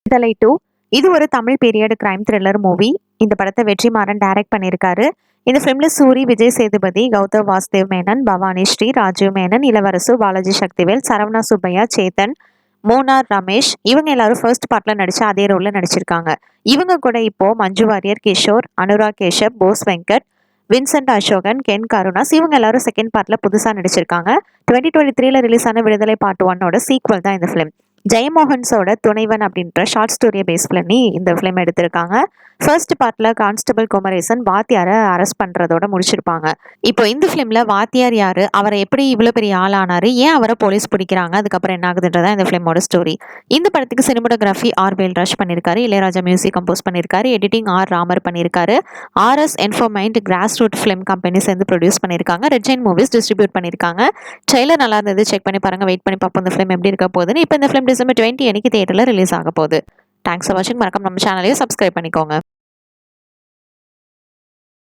விடுதலை 2 இது ஒரு Tamil period crime thriller movie. இந்த படத்தை வெற்றிமாறன் டைரக்ட் பண்ணியிருக்காரு. இந்த ஃபிலிம்ல சூரி, விஜய் சேதுபதி, கௌதம் வாசுதேவ் மேனன், பவானி ஸ்ரீ, ராஜீவ் மேனன், இளவரசு, பாலாஜி சக்திவேல், சரவணா சுப்பையா, சேத்தன், மோனார் ரமேஷ் இவங்க எல்லாரும் ஃபர்ஸ்ட் பார்ட்ல நடிச்ச அதே ரோல்ல நடிச்சிருக்காங்க. இவங்க கூட இப்போ மஞ்சு வாரியர், கிஷோர், அனுராக் கேஷப், போஸ் வெங்கட், வின்சென்ட் அசோகன், கென் கருணாஸ் இவங்க எல்லாரும் செகண்ட் பார்ட்ல புதுசா நடிச்சிருக்காங்க. 2023ல ரிலீஸ் ஆன விடுதலை பார்ட் 1ஓட சீக்வல் தான் இந்த ஃபிலிம். ஜெயமோகன்ஸோட துணைவன் அப்படின்ற ஷார்ட் ஸ்டோரியை பேஸ் பண்ணி இந்த ஃபிலிம் எடுத்திருக்காங்க. ஃபர்ஸ்ட் பார்ட்ல கான்ஸ்டபிள் குமரேசன் வாத்தியாரை அரெஸ்ட் பண்றதோட முடிச்சிருப்பாங்க. இப்போ இந்த ஃபிலிம்ல வாத்தியார் யாரு, அவரை எப்படி இவ்வளோ பெரிய ஆளானாரு, ஏன் அவரை போலீஸ் பிடிக்கிறாங்க, அதுக்கப்புறம் என்ன ஆகுதுன்றதா இந்த ஃபிலிமோட ஸ்டோரி. இந்த படத்துக்கு சினிமோட்டோகிராஃபி வேல் ரஷ் பண்ணியிருக்காரு. இளையராஜா மியூசிக் கம்போஸ் பண்ணியிருக்காரு. எடிட்டிங் ராமர் பண்ணியிருக்காரு. RS Infotainment Grass Root Film Company சேர்ந்து ப்ரொடியூஸ் பண்ணியிருக்காங்க. ரெட் ஜெயின் மூவிஸ் டிஸ்ட்ரிபியூட் பண்ணியிருக்காங்க. ட்ரெய்லர் நல்லா இருந்தது, செக் பண்ணி பாருங்க. வெயிட் பண்ணி பார்ப்போம் இந்த ஃபிலிம் எப்படி இருக்க போகுதுன்னு. இப்போ இந்த ஃபிலிம் December 20 அன்னைக்கு தியேட்டரில் ரிலீஸ் ஆக போகுது. தேங்க்ஸ் ஃபார் வாட்சிங். மறக்காம நம்ம சேனலையும் சப்ஸ்கிரைப் பண்ணிக்கோங்க.